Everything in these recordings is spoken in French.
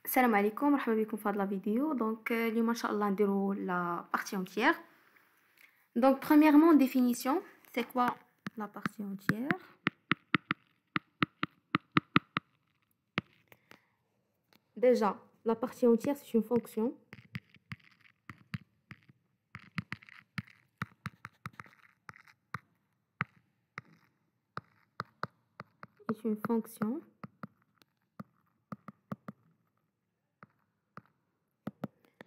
Salam alaikum, مرحبا بكم في هذه la vidéo. Donc, اليوم إن شاء الله نديرو la partie entière. Donc, premièrement, définition. C'est quoi la partie entière? Déjà, la partie entière, c'est une fonction. C'est une fonction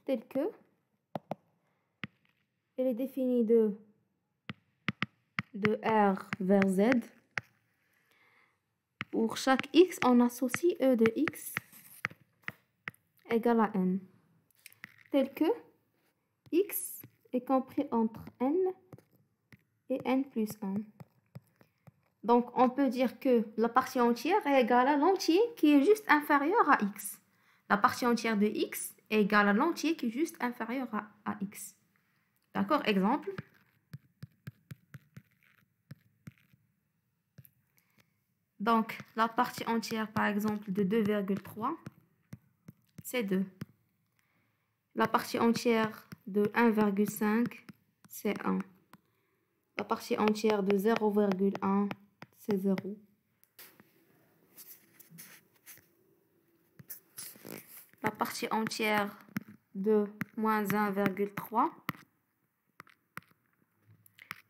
telle que elle est définie de R vers Z. Pour chaque x, on associe e de x égale à n. Tel que x est compris entre n et n plus 1. Donc, on peut dire que la partie entière est égale à l'entier qui est juste inférieur à x. La partie entière de x est égale à l'entier qui est juste inférieur à x. D'accord? Exemple. Donc, la partie entière, par exemple, de 2,3, c'est 2. La partie entière de 1,5, c'est 1. La partie entière de 0,1, c'est 0. La partie entière de moins 1,3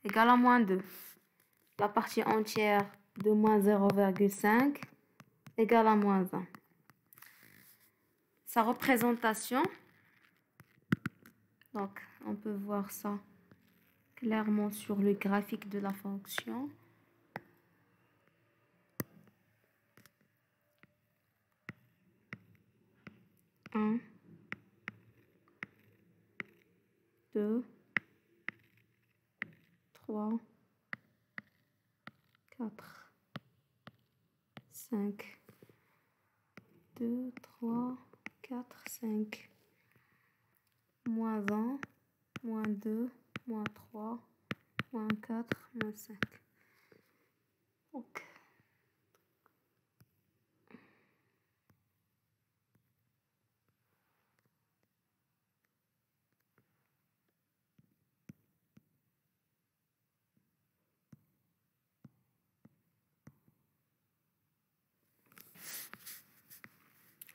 égale à moins 2. La partie entière de moins 0,5 égale à moins 1. Sa représentation, donc on peut voir ça clairement sur le graphique de la fonction. Un, 2, 3, 4, 5, 2, 3, 4, 5, moins 1, moins 2, moins 3, moins 4, moins 5. Ok.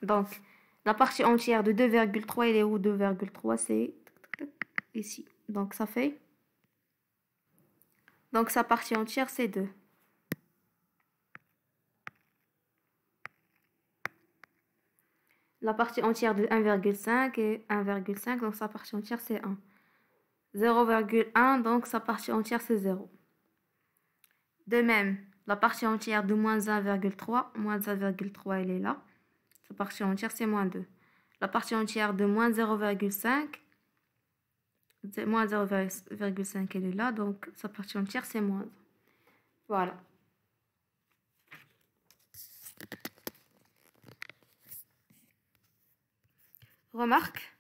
Donc, la partie entière de 2,3, elle est où? 2,3, c'est ici. Donc, ça fait... Donc, sa partie entière, c'est 2. La partie entière de 1,5 est 1,5, donc sa partie entière, c'est 1. 0,1, donc sa partie entière, c'est 0. De même, la partie entière de moins 1,3, elle est là. Sa partie entière, c'est moins 2. La partie entière de moins 0,5, moins 0,5, elle est là, donc sa partie entière, c'est moins 1. Voilà. Remarque.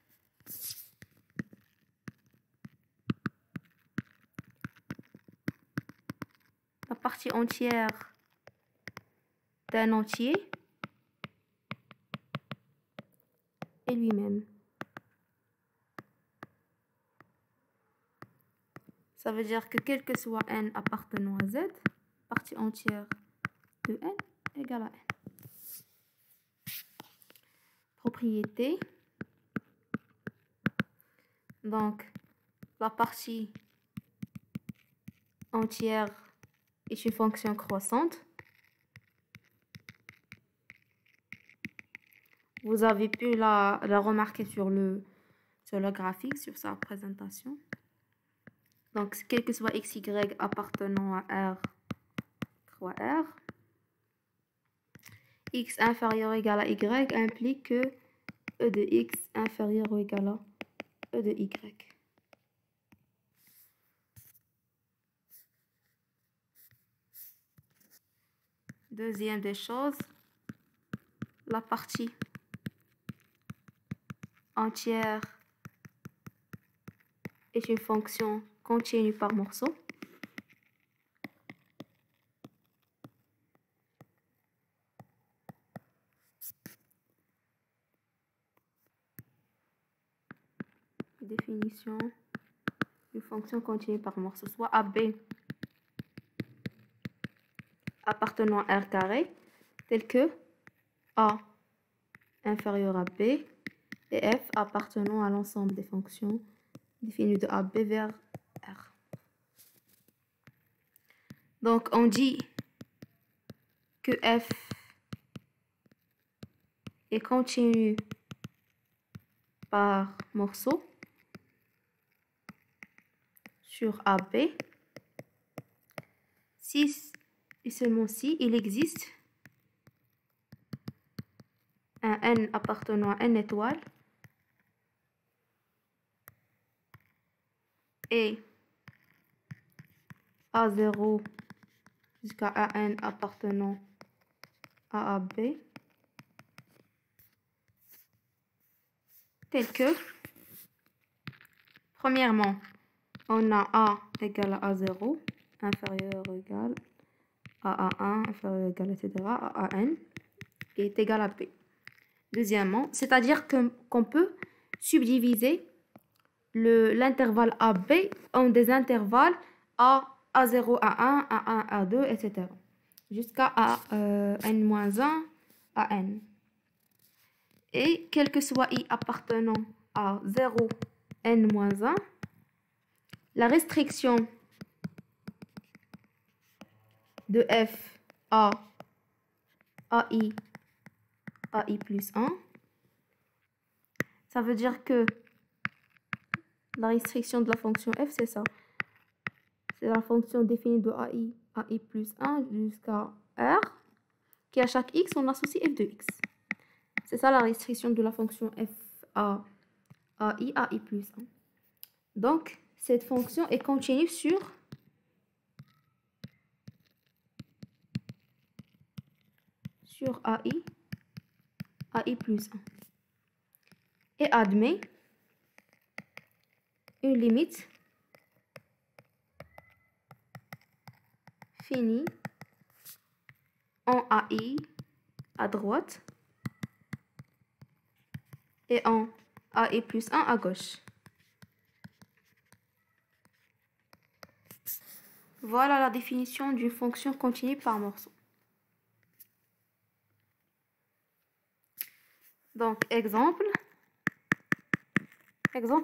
La partie entière d'un entier est lui-même. Ça veut dire que quel que soit n appartenant à z, partie entière de n égale à n. Propriété. Donc, la partie entière est une fonction croissante. Vous avez pu la remarquer sur le graphique, sur sa présentation. Donc, quel que soit xy appartenant à R, croix R, x inférieur ou égal à y implique que e de x inférieur ou égal à e de y. Deuxième des choses, la partie entière est une fonction continue par morceau. définition d'une fonction continue par morceau, soit AB appartenant à R carré, tel que A inférieur à B et F appartenant à l'ensemble des fonctions définies de AB vers R. Donc, on dit que F est continu par morceau sur AB si et seulement si il existe un n appartenant à n étoile et A0 jusqu'à AN appartenant à AB tel que, premièrement, on a A égale à A0, inférieur ou égal à A1, inférieur ou égal, etc., à AN, qui est égal à B. Deuxièmement, c'est-à-dire qu'on peut subdiviser l'intervalle AB en des intervalles A0, A1, A1, A2, etc. jusqu'à N-1 à N. Et quel que soit I appartenant à 0, N-1, la restriction de F à AI, AI plus 1, ça veut dire que la restriction de la fonction F, c'est ça. C'est la fonction définie de AI, AI plus 1 jusqu'à R, qui à chaque X, on associe F de X. C'est ça la restriction de la fonction F à AI, AI plus 1. Donc, cette fonction est continue sur AI, AI plus 1. Et admet une limite finie en AI à droite et en AI plus 1 à gauche. Voilà la définition d'une fonction continue par morceau. Donc, exemple,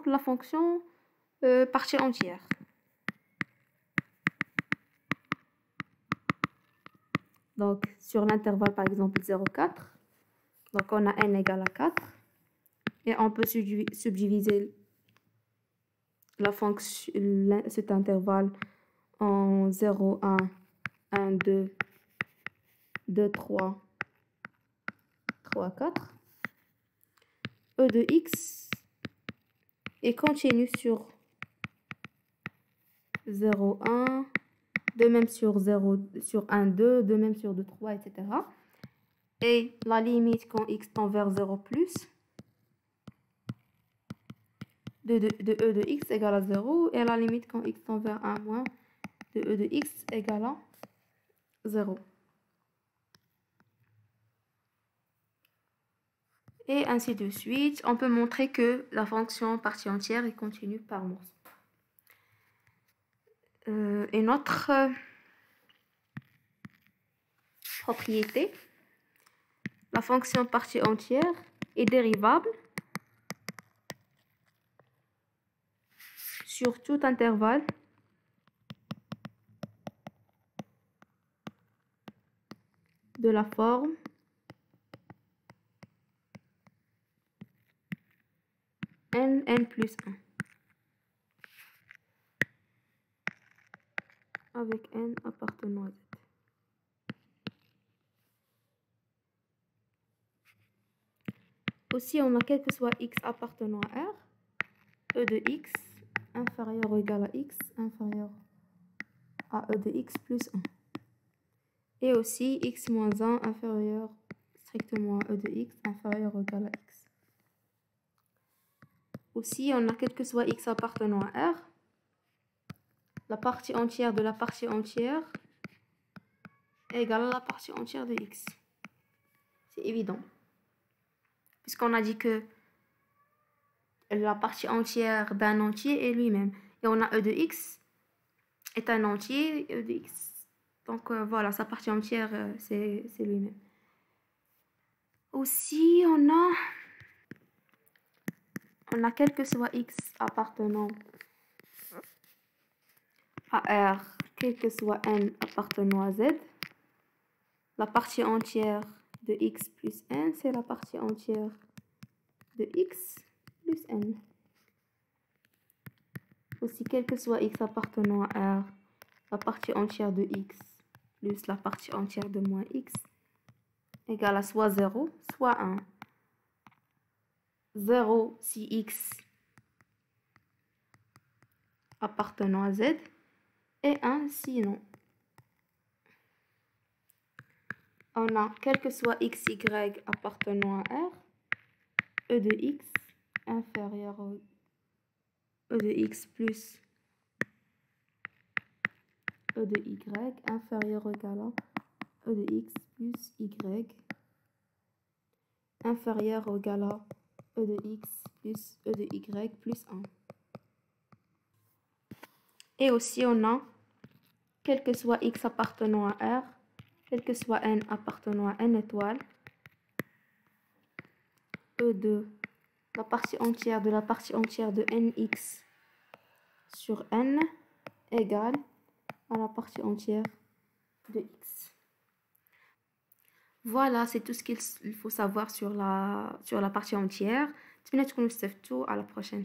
la fonction partie entière. Donc, sur l'intervalle, par exemple, 0,4, donc on a n égale à 4, et on peut subdiviser la fonction, cet intervalle en 0, 1, 1, 2, 2, 3, 3, 4. E de x est continu sur 0, 1, de même sur 0, sur 1, 2, de même sur 2, 3, etc. Et la limite quand x tend vers 0 plus de e de x égale à 0, et la limite quand x tend vers 1 moins de e de x égale à 0. Et ainsi de suite. On peut montrer que la fonction partie entière est continue par morceau. Une autre propriété, la fonction partie entière est dérivable sur tout intervalle de la forme n plus 1 avec n appartenant à z. Aussi, on a quel que soit x appartenant à R, e de x inférieur ou égal à x inférieur à e de x plus 1. Et aussi x moins 1 inférieur strictement à e de x inférieur ou égal à x. Aussi, on a quel que soit x appartenant à R, la partie entière de la partie entière est égale à la partie entière de x. C'est évident. Puisqu'on a dit que la partie entière d'un entier est lui-même. Et on a e de x est un entier, e de x. Donc voilà, sa partie entière, c'est lui-même. Aussi, on a quel que soit x appartenant à R, quel que soit n appartenant à Z, la partie entière de x plus n, c'est la partie entière de x plus n. Aussi, quel que soit x appartenant à R, la partie entière de x plus la partie entière de moins x égale à soit 0, soit 1. 0 si x appartenant à z et 1 si non. On a quel que soit x, y appartenant à R, e de x inférieur au e de x plus e de y inférieur ou égal à e de x plus y inférieur ou égal à e de x plus e de y plus 1. Et aussi on a quel que soit x appartenant à R, quel que soit n appartenant à n étoile, e de la partie entière de la partie entière de nx sur n égale à la partie entière de x. Voilà, c'est tout ce qu'il faut savoir sur la partie entière. À la prochaine.